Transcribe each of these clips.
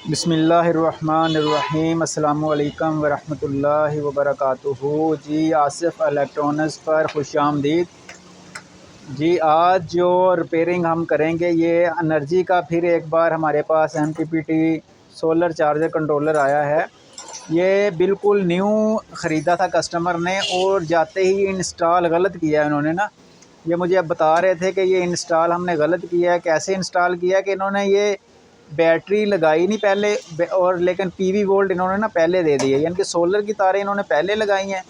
बिस्मिल्लाहिर्रहमानिर्रहीम अस्सलामुअलैकुम वरहमतुल्लाहि वबरकातुहू। जी आसिफ इलेक्ट्रॉनिक्स पर खुशामदीद। जी आज जो रिपेयरिंग हम करेंगे ये एनर्जी का फिर एक बार हमारे पास MPPT सोलर चार्जर कंट्रोलर आया है। ये बिल्कुल न्यू ख़रीदा था कस्टमर ने और जाते ही इंस्टॉल गलत किया है इन्होंने ना। ये मुझे अब बता रहे थे कि ये इंस्टॉल हमने गलत किया है। कैसे इंस्टॉल किया है कि इन्होंने ये बैटरी लगाई नहीं पहले और लेकिन PV वोल्ट इन्होंने ना पहले दे दी है, यानी कि सोलर की तारें इन्होंने पहले लगाई हैं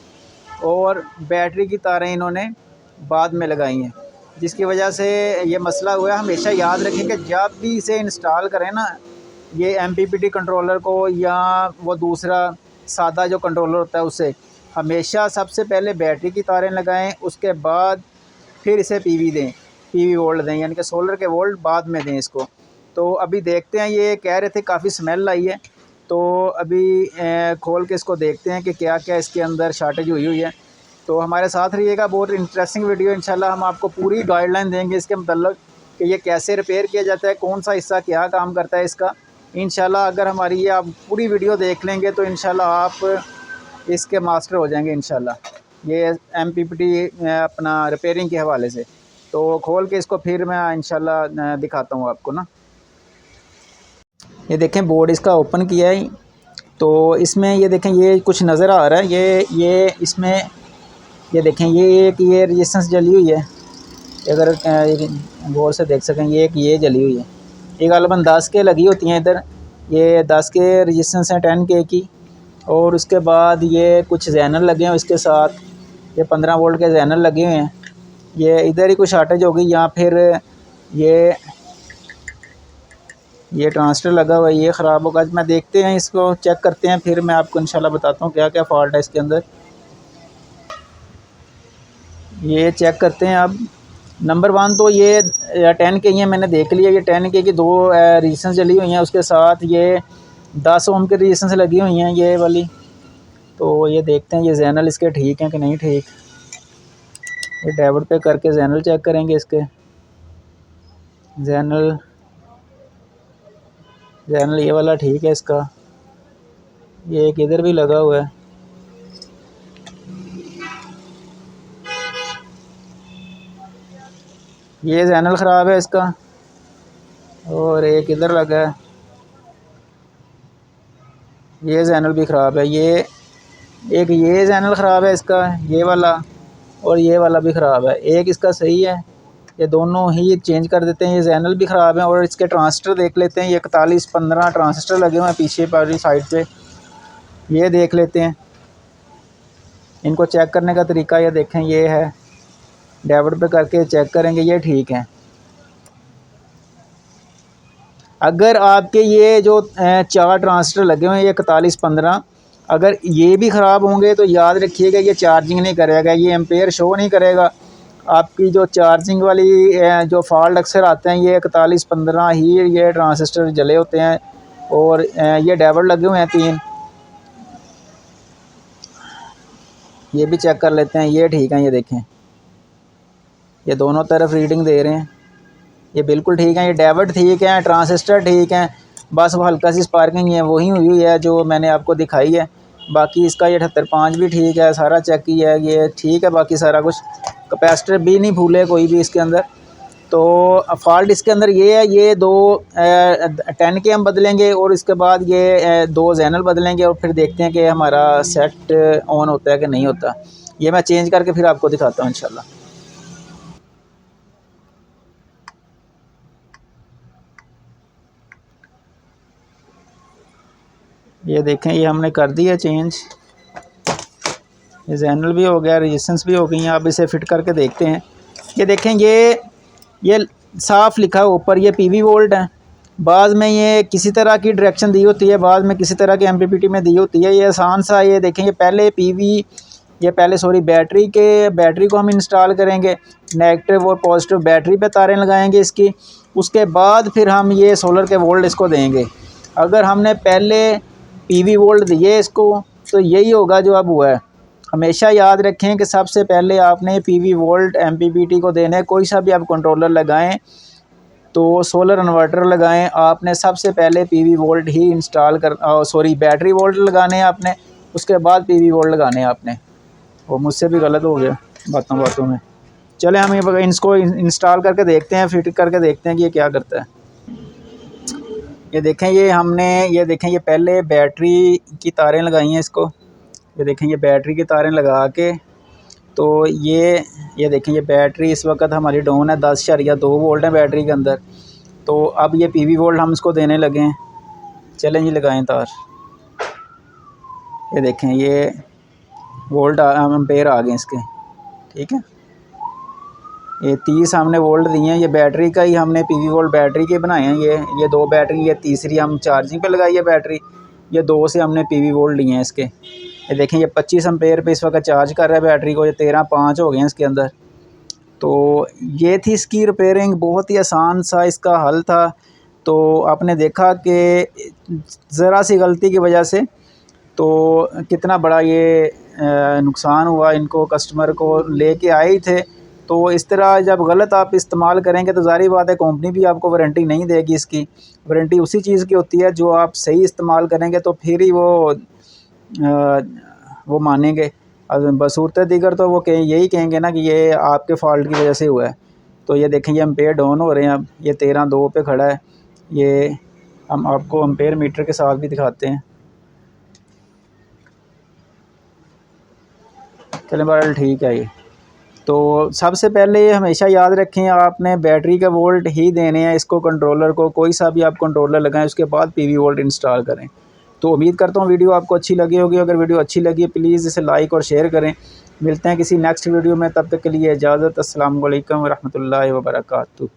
और बैटरी की तारें इन्होंने बाद में लगाई हैं, जिसकी वजह से ये मसला हुआ है। हमेशा याद रखें कि जब भी इसे इंस्टॉल करें ना, ये MPPT कंट्रोलर को या वो दूसरा सादा जो कंट्रोलर होता है उसे हमेशा सबसे पहले बैटरी की तारें लगाएं, उसके बाद फिर इसे PV वोल्ट दें, यानी कि सोलर के वोल्ट बाद में दें इसको। तो अभी देखते हैं, ये कह रहे थे काफ़ी स्मेल आई है, तो अभी खोल के इसको देखते हैं कि क्या क्या इसके अंदर शॉर्टेज हुई है। तो हमारे साथ रहिएगा, बहुत इंटरेस्टिंग वीडियो इंशाल्लाह। हम आपको पूरी गाइडलाइन देंगे इसके मतलब कि ये कैसे रिपेयर किया जाता है, कौन सा हिस्सा क्या काम करता है इसका। इंशाल्लाह अगर हमारी ये आप पूरी वीडियो देख लेंगे तो इंशाल्लाह आप इसके मास्टर हो जाएंगे इंशाल्लाह, ये MPPT अपना रिपेयरिंग के हवाले से। तो खोल के इसको फिर मैं इंशाल्लाह दिखाता हूँ आपको ना। ये देखें बोर्ड इसका ओपन किया है, तो इसमें ये देखें ये कुछ नज़र आ रहा है। ये इसमें ये देखें ये रेजिस्टेंस जली हुई है, अगर गौर से देख सकें ये जली हुई है। ये ग़ालिबन 10 के लगी होती हैं इधर, ये 10 के रेजिस्टेंस हैं 10K की। और उसके बाद ये कुछ ज़ैनल लगे हैं इसके साथ, ये 15 वोल्ट के ज़ैनल लगे हुए हैं। ये इधर ही कुछ शॉर्टेज होगी या फिर ये ट्रांजिस्टर लगा हुआ है, ये ख़राब होगा। मैं देखते हैं, इसको चेक करते हैं, फिर मैं आपको इंशाल्लाह बताता हूँ क्या क्या फ़ॉल्ट है इसके अंदर। ये चेक करते हैं अब। नंबर 1 तो ये 10K है, मैंने देख लिया। ये 10K की 2 रेजिस्टेंस जली हुई हैं, उसके साथ ये 10 ओम की रेजिस्टेंस लगी हुई हैं ये वाली। तो ये देखते हैं ये ज़ैनल इसके ठीक हैं कि नहीं ठीक। ये डायोड पे करके ज़ैनल चेक करेंगे इसके। ज़ैनल ये वाला ठीक है इसका। ये एक इधर भी लगा हुआ है। ये ज़ैनल ख़राब है इसका, और एक इधर लगा है, ये ज़ैनल भी ख़राब है। ये ज़ैनल ख़राब है इसका, ये वाला, और ये वाला भी ख़राब है। एक इसका सही है, ये दोनों ही चेंज कर देते हैं। ये ज़ैनल भी ख़राब है। और इसके ट्रांजिस्टर देख लेते हैं, ये 41-15 ट्रांजिस्टर लगे हुए हैं पीछे वाली साइड पे, ये देख लेते हैं। इनको चेक करने का तरीका ये देखें, ये है डायोड पे करके चेक करेंगे, ये ठीक है। अगर आपके ये जो 4 ट्रांजिस्टर लगे हुए हैं, ये 41-15, अगर ये भी ख़राब होंगे तो याद रखिएगा ये चार्जिंग नहीं करेगा, ये एम्पेयर शो नहीं करेगा। आपकी जो चार्जिंग वाली जो फॉल्ट अक्सर आते हैं, ये 41-15 ही ये ट्रांजिस्टर जले होते हैं। और ये डायोड लगे हुए हैं 3, ये भी चेक कर लेते हैं, ये ठीक है। ये देखें, ये दोनों तरफ रीडिंग दे रहे हैं, ये बिल्कुल ठीक है। ये डायोड ठीक है, ट्रांजिस्टर ठीक है, बस वो हल्का सी स्पार्किंग है वही हुई है जो मैंने आपको दिखाई है। बाकी इसका ये 78.5 भी ठीक है, सारा चेक किया है, ये ठीक है। बाकी सारा कुछ, कैपेसिटर भी नहीं भूले कोई भी इसके अंदर। तो फॉल्ट इसके अंदर ये है, ये 2 10K हम बदलेंगे और इसके बाद ये 2 ज़ैनल बदलेंगे और फिर देखते हैं कि हमारा सेट ऑन होता है कि नहीं होता। ये मैं चेंज करके फिर आपको दिखाता हूँ इंशाल्लाह। ये देखें, ये हमने कर दिया चेंज, ये ज़ैनल भी हो गया, रेजिस्टेंस भी हो गई हैं। अब इसे फिट करके देखते हैं। ये देखें, ये साफ़ लिखा है ऊपर, ये PV वोल्ट है। बाद में ये किसी तरह की डायरेक्शन दी होती है, बाद में किसी तरह की MPPT में दी होती है। ये आसान सा, ये देखें, ये पहले बैटरी को हम इंस्टॉल करेंगे, नेगेटिव और पॉजिटिव बैटरी पे तारें लगाएंगे इसकी। उसके बाद फिर हम ये सोलर के वोल्ट इसको देंगे। अगर हमने पहले PV वोल्ट दिए इसको तो यही होगा जो अब हुआ है। हमेशा याद रखें कि सबसे पहले आपने PV वोल्ट MPPT को देना है। कोई सा भी आप कंट्रोलर लगाएं, तो सोलर इन्वर्टर लगाएं। आपने सबसे पहले पीवी वोल्ट ही इंस्टॉल कर बैटरी वोल्ट लगाने हैं आपने, उसके बाद पीवी वोल्ट लगाने हैं आपने। वो मुझसे भी गलत हो गया बातों बातों में। चले हम ये इसको इंस्टॉल करके देखते हैं, फिट करके देखते हैं कि ये क्या करता है। ये देखें ये देखें ये पहले बैटरी की तारें लगाई हैं इसको। ये देखें ये बैटरी की तारें लगा के, तो ये देखें ये बैटरी इस वक्त हमारी डाउन है, 10.2 वोल्ट है बैटरी के अंदर। तो अब ये पीवी वोल्ट हम इसको देने लगे हैं। चलें जी लगाएं तार। ये देखें ये वोल्ट एम्पेयर आ गए इसके, ठीक है। ये 30 हमने वोल्ट दिए हैं। ये बैटरी का ही हमने पीवी वोल्ट बैटरी के बनाए हैं। ये 2 बैटरी, ये तीसरी हम चार्जिंग पे लगाई है बैटरी। ये 2 से हमने पीवी वोल्ट लिए हैं इसके। ये देखें ये 25 एम्पेयर पे इस वक्त चार्ज कर रहा है बैटरी को। ये 13.5 हो गए हैं इसके अंदर। तो ये थी इसकी रिपेयरिंग, बहुत ही आसान सा इसका हल था। तो आपने देखा कि ज़रा सी गलती की वजह से तो कितना बड़ा ये नुकसान हुआ इनको। कस्टमर को लेके आए ही थे, तो इस तरह जब गलत आप इस्तेमाल करेंगे तो ज़ाहिर बात है कंपनी भी आपको वारंटी नहीं देगी। इसकी वारंटी उसी चीज़ की होती है जो आप सही इस्तेमाल करेंगे तो फिर ही वो मानेंगे। बसूरत दीगर तो वो यही कहेंगे ना कि ये आपके फ़ॉल्ट की वजह से हुआ है। तो ये देखें ये एम्पेयर डाउन हो रहे हैं। अब ये 13.2 पे खड़ा है। ये हम आपको एम्पेयर मीटर के साथ भी दिखाते हैं। चलें बहरहाल ठीक है। ये तो सबसे पहले ये हमेशा याद रखें, आपने बैटरी का वोल्ट ही देने हैं इसको। कंट्रोलर को कोई सा भी आप कंट्रोलर लगाएं, उसके बाद पीवी वोल्ट इंस्टॉल करें। तो उम्मीद करता हूँ वीडियो आपको अच्छी लगी होगी। अगर वीडियो अच्छी लगी प्लीज़ इसे लाइक और शेयर करें। मिलते हैं किसी नेक्स्ट वीडियो में, तब तक के लिए इजाज़त। अस्सलाम वालेकुम व रहमतुल्लाहि व बरकातुहू।